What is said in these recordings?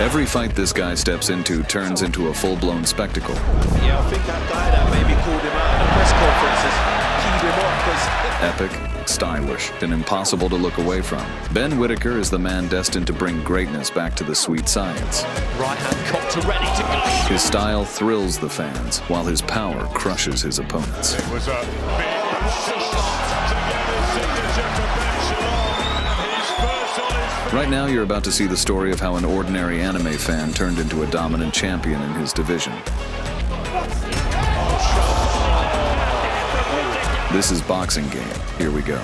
Every fight this guy steps into turns into a full-blown spectacle. Yeah, I think that guy that maybe called him out in the press conferences keyed him off because... Epic, stylish, and impossible to look away from. Ben Whittaker is the man destined to bring greatness back to the sweet science. Right hand cocked to ready to go. His style thrills the fans, while his power crushes his opponents. It was a big shot to get his signature perfection on, and he's first on his feet. Right now, you're about to see the story of how an ordinary anime fan turned into a dominant champion in his division. This is Boxing Game. Here we go.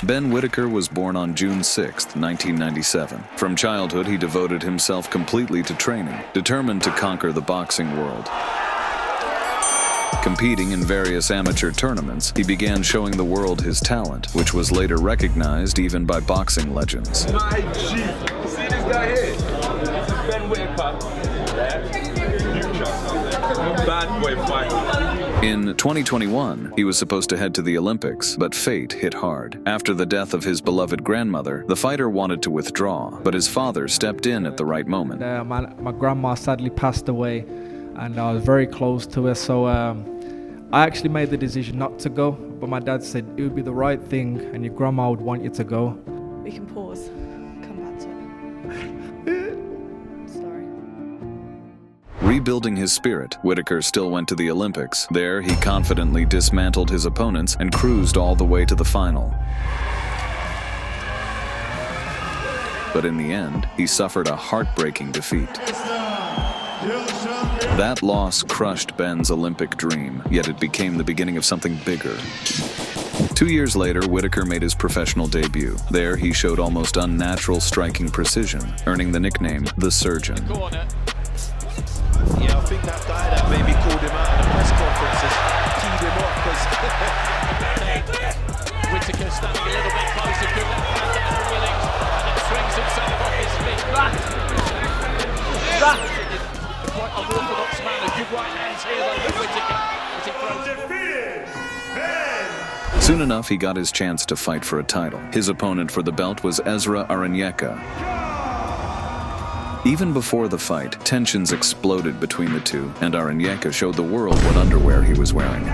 Ben Whittaker was born on June 6, 1997. From childhood, he devoted himself completely to training, determined to conquer the boxing world. Competing in various amateur tournaments, he began showing the world his talent, which was later recognized even by boxing legends. My G. See this guy here? This is Ben Whittaker. Bad boy fight. In 2021, he was supposed to head to the Olympics, but fate hit hard. After the death of his beloved grandmother, the fighter wanted to withdraw, but his father stepped in at the right moment. My grandma sadly passed away, and I was very close to her, so I actually made the decision not to go, but my dad said it would be the right thing and your grandma would want you to go. We can pause, come back to it. Sorry. Rebuilding his spirit, Whittaker still went to the Olympics. There, he confidently dismantled his opponents and cruised all the way to the final. But in the end, he suffered a heartbreaking defeat. That loss crushed Ben's Olympic dream, yet it became the beginning of something bigger. 2 years later, Whittaker made his professional debut. There, he showed almost unnatural striking precision, earning the nickname The Surgeon. Yeah, I think that guy that maybe called him out in the press conferences keyed him off because... Whittaker standing a little bit closer, good left hand down from Willings, and then swings himself off his feet. Quite unorthodox man, a good right hands here though from Whittaker as he throws it. Soon enough, he got his chance to fight for a title. His opponent for the belt was Ezra Aranyeka. Even before the fight, tensions exploded between the two, and Aranyeka showed the world what underwear he was wearing.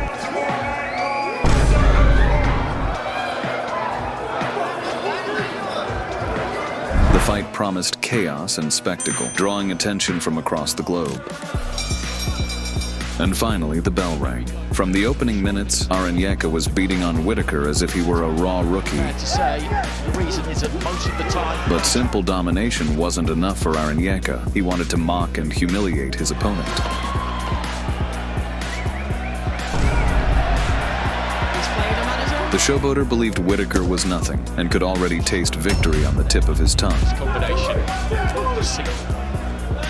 The fight promised chaos and spectacle, drawing attention from across the globe. And finally, the bell rang. From the opening minutes, Aranyeka was beating on Whittaker as if he were a raw rookie. To say, the reason is that most of the time... But simple domination wasn't enough for Aranyeka. He wanted to mock and humiliate his opponent. The showboater believed Whittaker was nothing and could already taste victory on the tip of his tongue. Combination.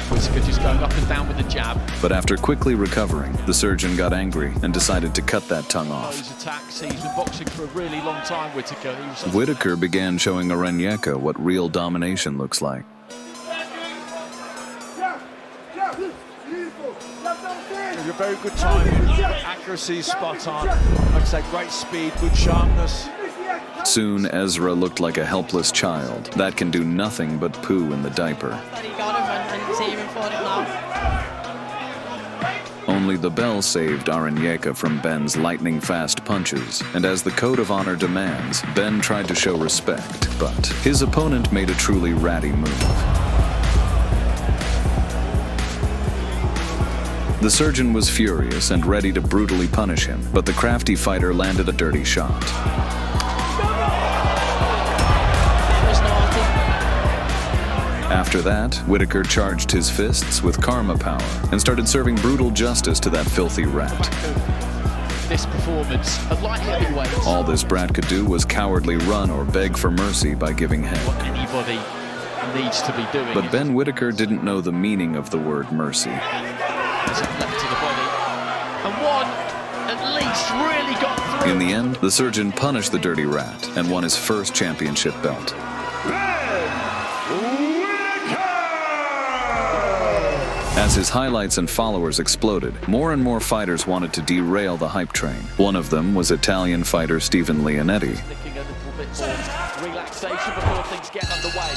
Whittaker just going up and down with the jab. But after quickly recovering, the surgeon got angry and decided to cut that tongue off. Those attacks, he's been boxing for a really long time, Whittaker. Whittaker began showing Aranyeka what real domination looks like. A very good timing, accuracy spot on. Like I say, great speed, good sharpness. Soon, Ezra looked like a helpless child that can do nothing but poo in the diaper. Only the bell saved Aranyeka from Ben's lightning-fast punches, and as the code of honor demands, Ben tried to show respect, but his opponent made a truly ratty move. The surgeon was furious and ready to brutally punish him, but the crafty fighter landed a dirty shot. After that, Whittaker charged his fists with karma power and started serving brutal justice to that filthy rat. This performance, a light heavyweight. All this brat could do was cowardly run or beg for mercy by giving head. What anybody needs to be doing. But Ben Whittaker didn't know the meaning of the word mercy. As it left to the body. And one, at least, really got through. In the end, the surgeon punished the dirty rat and won his first championship belt. As his highlights and followers exploded, more and more fighters wanted to derail the hype train. One of them was Italian fighter Stephen Leonetti. Relaxation before things get underway.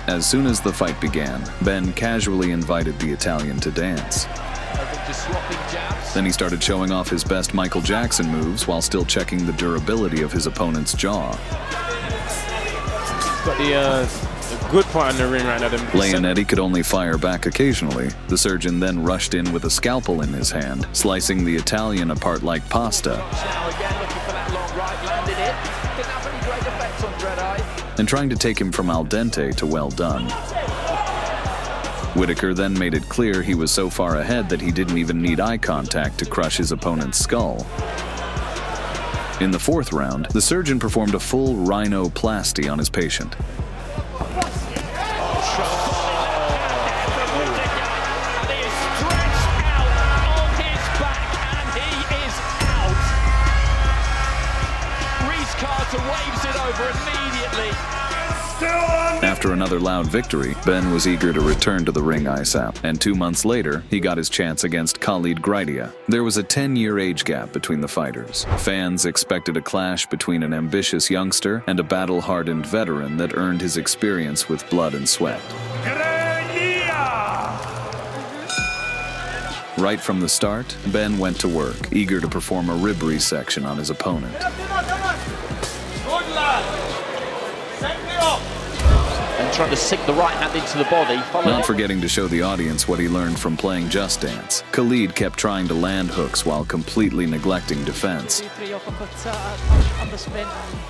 As soon as the fight began, Ben casually invited the Italian to dance. Then he started showing off his best Michael Jackson moves while still checking the durability of his opponent's jaw. Got the good part in the ring right now. Leonetti could only fire back occasionally. The surgeon then rushed in with a scalpel in his hand, slicing the Italian apart like pasta, and trying to take him from al dente to well done. Whittaker then made it clear he was so far ahead that he didn't even need eye contact to crush his opponent's skull. In the fourth round, the surgeon performed a full rhinoplasty on his patient. Waves it over immediately. After another loud victory, Ben was eager to return to the ring ASAP, and 2 months later, he got his chance against Khalid Graidia. There was a 10-year age gap between the fighters. Fans expected a clash between an ambitious youngster and a battle-hardened veteran that earned his experience with blood and sweat. Right from the start, Ben went to work, eager to perform a rib resection on his opponent. And trying to sink the right hand into the body. Not forgetting to show the audience what he learned from playing Just Dance, Khalid kept trying to land hooks while completely neglecting defense.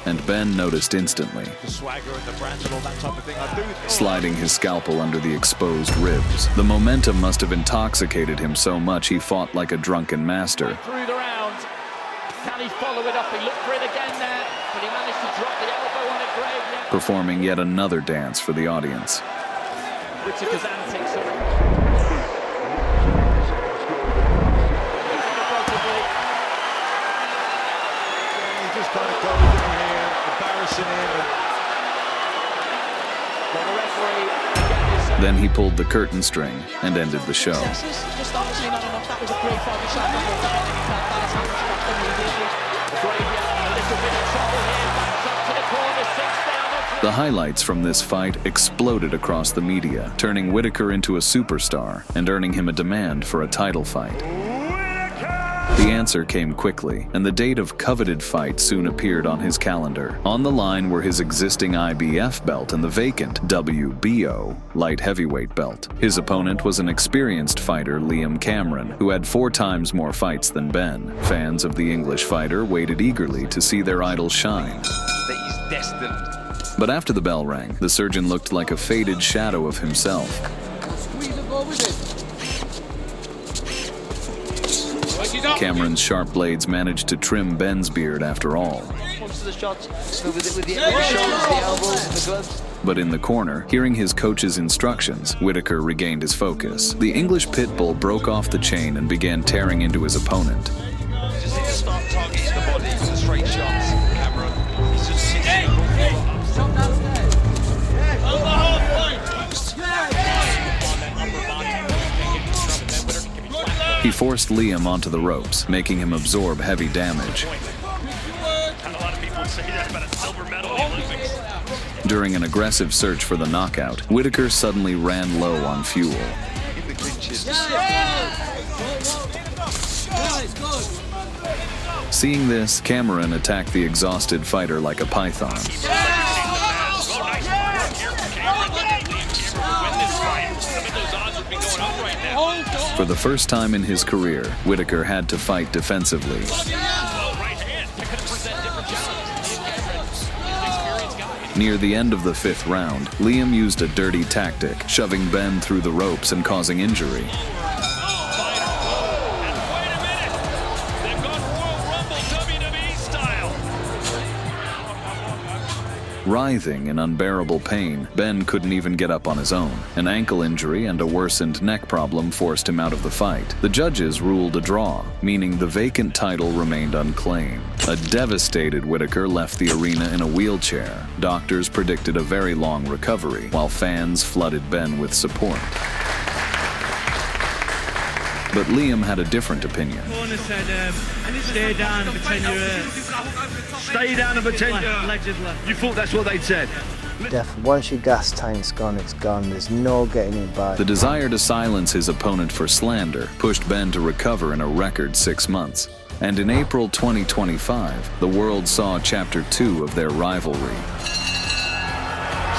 And Ben noticed instantly, The swagger and the brand and all that type of thing. I do sliding his scalpel under the exposed ribs. The momentum must have intoxicated him so much he fought like a drunken master. Through the round. Can he follow it up? He looked for it again there, but he managed to drop the elbow on it, Greg. Performing yet another dance for the audience. Whittaker's antics are... He just kind of goes in here, embarrassing him. Well, the referee... Then he pulled the curtain string and ended the show. Just obviously not enough. That was a great fight. He shot the ball down and he felt that his hand was back immediately. Graidia, a little bit of trouble here. Backs up to the corner, sinks down. The highlights from this fight exploded across the media, turning Whittaker into a superstar and earning him a demand for a title fight. The answer came quickly, and the date of coveted fight soon appeared on his calendar. On the line were his existing IBF belt and the vacant WBO light heavyweight belt. His opponent was an experienced fighter, Liam Cameron, who had 4 times more fights than Ben. Fans of the English fighter waited eagerly to see their idol shine. That he's destined. But after the bell rang, the surgeon looked like a faded shadow of himself. Cameron's sharp blades managed to trim Ben's beard after all. But in the corner, hearing his coach's instructions, Whittaker regained his focus. The English pit bull broke off the chain and began tearing into his opponent. Just need to start targeting the body with the straight shots, Cameron. He's just sitting. He forced Liam onto the ropes, making him absorb heavy damage. During an aggressive search for the knockout, Whittaker suddenly ran low on fuel. In the clinches. Seeing this, Cameron attacked the exhausted fighter like a python. For the first time in his career, Whittaker had to fight defensively. Near the end of the 5th round, Liam used a dirty tactic, shoving Ben through the ropes and causing injury. Writhing in unbearable pain, Ben couldn't even get up on his own. An ankle injury and a worsened neck problem forced him out of the fight. The judges ruled a draw, meaning the vacant title remained unclaimed. A devastated Whittaker left the arena in a wheelchair. Doctors predicted a very long recovery, while fans flooded Ben with support. But Liam had a different opinion. Corner said, stay down and pretend you're hurt. Stay down and pretend. Allegedly. You thought that's what they'd said? Once your gas tank's gone, it's gone. There's no getting it back. The desire to silence his opponent for slander pushed Ben to recover in a record 6 months. And in April 2025, the world saw Chapter 2 of their rivalry.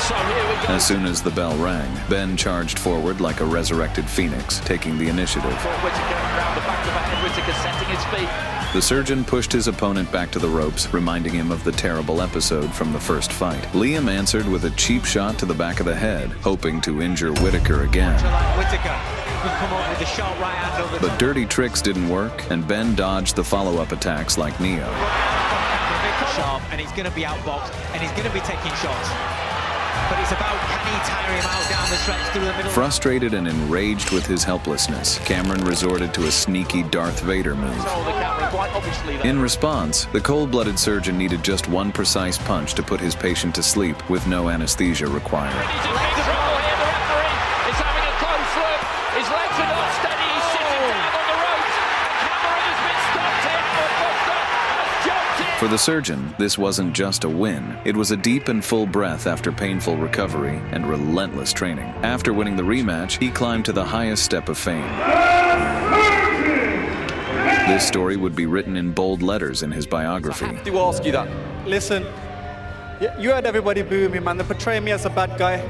So here we go. As soon as the bell rang, Ben charged forward like a resurrected phoenix, taking the initiative. Whittaker round the back of the head. Whittaker setting his feet. The surgeon pushed his opponent back to the ropes, reminding him of the terrible episode from the first fight. Liam answered with a cheap shot to the back of the head, hoping to injure Whittaker again. Whittaker can come up with a sharp right hand over the But dirty tricks didn't work, and Ben dodged the follow-up attacks like Neo. sharp, and he's going to be outboxed, and he's going to be taking shots. But it's about, can he tire him out down the stretch through the middle? Frustrated and enraged with his helplessness, Cameron resorted to a sneaky Darth Vader move. In response, the cold-blooded surgeon needed just one precise punch to put his patient to sleep with no anesthesia required. For the surgeon, this wasn't just a win. It was a deep and full breath after painful recovery and relentless training. After winning the rematch, he climbed to the highest step of fame. This story would be written in bold letters in his biography. I have to ask you that. Listen, you had everybody boo me, man. They portray me as a bad guy.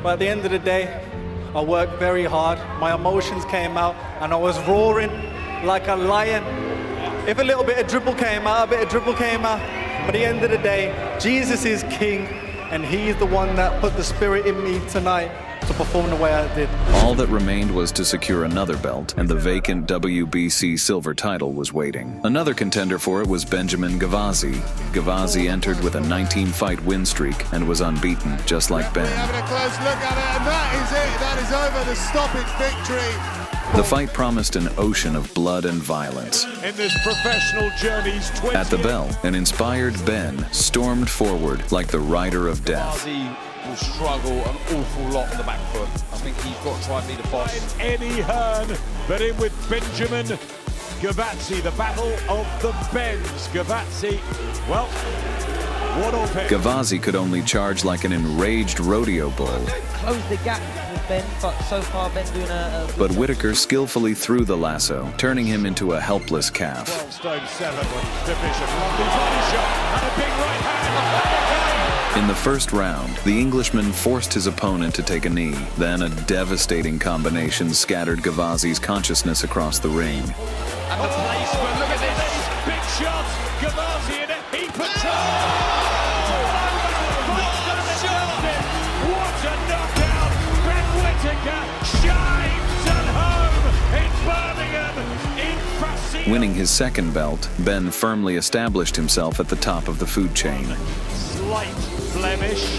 But at the end of the day, I worked very hard. My emotions came out, and I was roaring like a lion. If a little bit of dribble came out, a bit of dribble came out. But at the end of the day, Jesus is king, and he's the one that put the spirit in me tonight to perform the way I did. All that remained was to secure another belt, and the vacant WBC silver title was waiting. Another contender for it was Benjamin Gavazi. Gavazi entered with a 19-fight win streak and was unbeaten, just like Ben. Having a close look at it, and that is it. That is over, the stoppage victory. The fight promised an ocean of blood and violence. In this professional journey's 20th. At the bell, an inspired Ben stormed forward like the rider of death. Gavazi will struggle an awful lot on the back foot. I think he's got to try and be the boss. Eddie Hearn, but in with Benjamin Gavazi, the battle of the Bens. Gavazi, well, what on pick? Gavazi could only charge like an enraged rodeo bull. Close the gap with Ben, but so far Ben doing a But Whittaker skillfully threw the lasso, turning him into a helpless calf. 12 stone 7 division. Lovely body shot and a big right hand. In the first round, the Englishman forced his opponent to take a knee. Then a devastating combination scattered Gavazi's consciousness across the ring. And the placement, look at this. Big shot. Gavazi in a heap of trouble. What a knockout. Ben Whittaker shines at home in Birmingham. In Brazil. Winning his second belt, Ben firmly established himself at the top of the food chain. Slight blemish.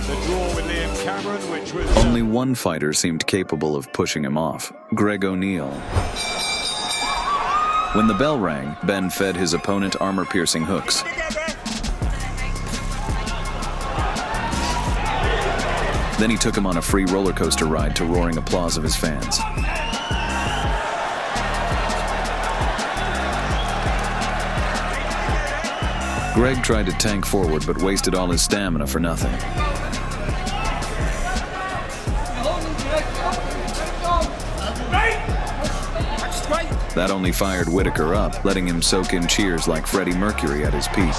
The draw with Liam Cameron, which was... Only one fighter seemed capable of pushing him off, Greg O'Neill. When the bell rang, Ben fed his opponent armor-piercing hooks. Then he took him on a free roller coaster ride to roaring applause of his fans. Greg tried to tank forward but wasted all his stamina for nothing. That only fired Whittaker up, letting him soak in cheers like Freddie Mercury at his peak.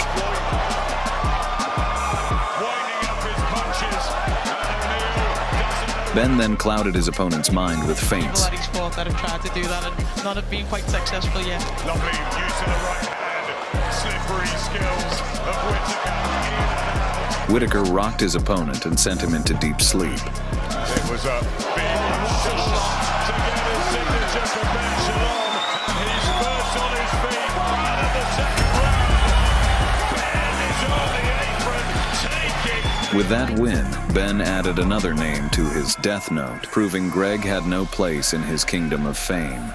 Ben then clouded his opponent's mind with feints. that have tried to do that and none have been quite successful yet. Lovely use of the right hand, slippery skills of Whittaker. Whittaker rocked his opponent and sent him into deep sleep. It was a big shot to get his signature for Ben Shalom, and he's first on his feet right at the second round. Ben is on the apron, taking. With that win, Ben added another name to his death note, proving Greg had no place in his kingdom of fame.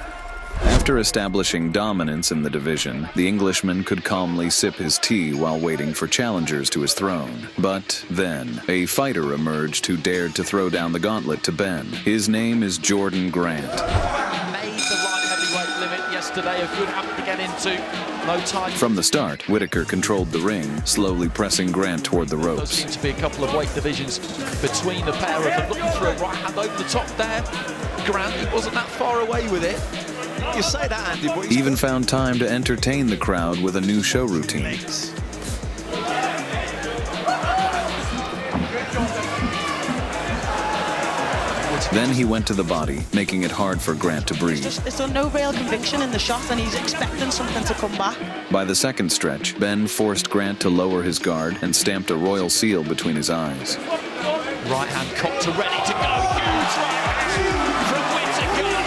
After establishing dominance in the division, the Englishman could calmly sip his tea while waiting for challengers to his throne. But then, a fighter emerged who dared to throw down the gauntlet to Ben. His name is Jordan Grant. Made the light heavyweight limit yesterday. A good habit to get into. No time. From the start, Whittaker controlled the ring, slowly pressing Grant toward the There ropes. seems to be a couple of weight divisions between the pair of them. Looking for a right hand over the top there. Grant, he wasn't that far away with it. You say that, Andy, but He even found time to entertain the crowd with a new show routine. Then he went to the body, making it hard for Grant to breathe. There's no real conviction in the shot, and he's expecting something to come back. By the second stretch, Ben forced Grant to lower his guard and stamped a royal seal between his eyes. Right hand cocked to ready to go. Huge right hand from Whittaker,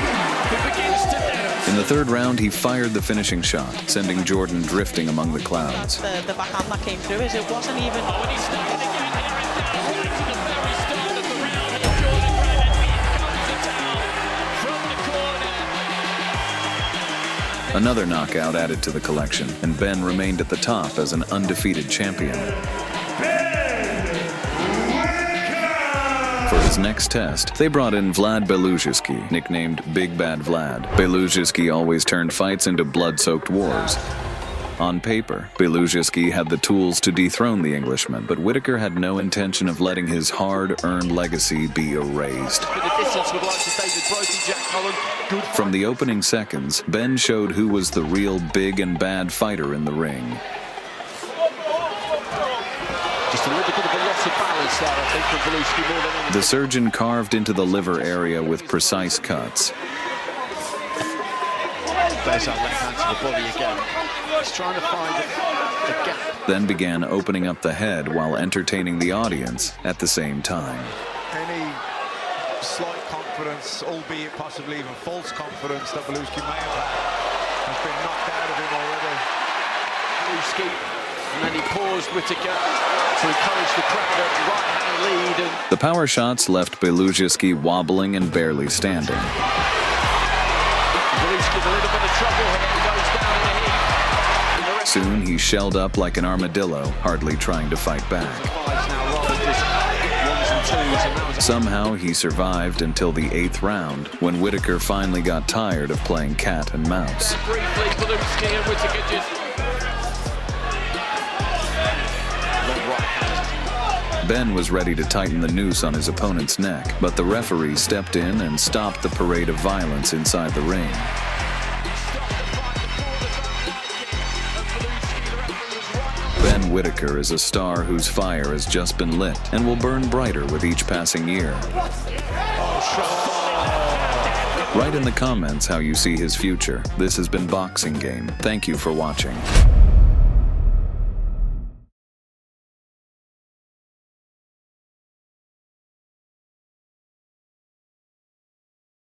who begins to dance. In the third round, he fired the finishing shot, sending Jordan drifting among the clouds. The backhand that came through is it wasn't even. Oh, and he started again. Here it goes, right to the very start of the round. It's Jordan Grant, and he comes to town from the corner. Another knockout added to the collection, and Ben remained at the top as an undefeated champion. For his next test, they brought in Vlad Beluzhski, nicknamed Big Bad Vlad. Beluzhski always turned fights into blood-soaked wars. On paper, Beluzhski had the tools to dethrone the Englishman, but Whittaker had no intention of letting his hard-earned legacy be erased. From the opening seconds, Ben showed who was the real big and bad fighter in the ring. Just a little bit of a loss of balance there, I think, from Beluzhski more than anything. The surgeon carved into the liver area with precise cuts. There's that left hand to the body again. He's trying to find a gap. Then began opening up the head while entertaining the audience at the same time. any slight confidence, albeit possibly even false confidence, that Beluzhski may have had has been knocked out of him already. Beluzhski, and then he paused Whittaker to encourage the crowd at right-hand lead. And The power shots left Beluzhski wobbling and barely standing. Beluzhski in a little bit of trouble here, he goes down in a heap. Soon he shelled up like an armadillo, hardly trying to fight back. Now rather just ones and twos, and that was Somehow he survived until the 8th round, when Whittaker finally got tired of playing cat and mouse. briefly Beluzhski and Whittaker just Ben was ready to tighten the noose on his opponent's neck, but the referee stepped in and stopped the parade of violence inside the ring. Ben Whittaker is a star whose fire has just been lit and will burn brighter with each passing year. Write in the comments how you see his future. This has been Boxing Game. Thank you for watching.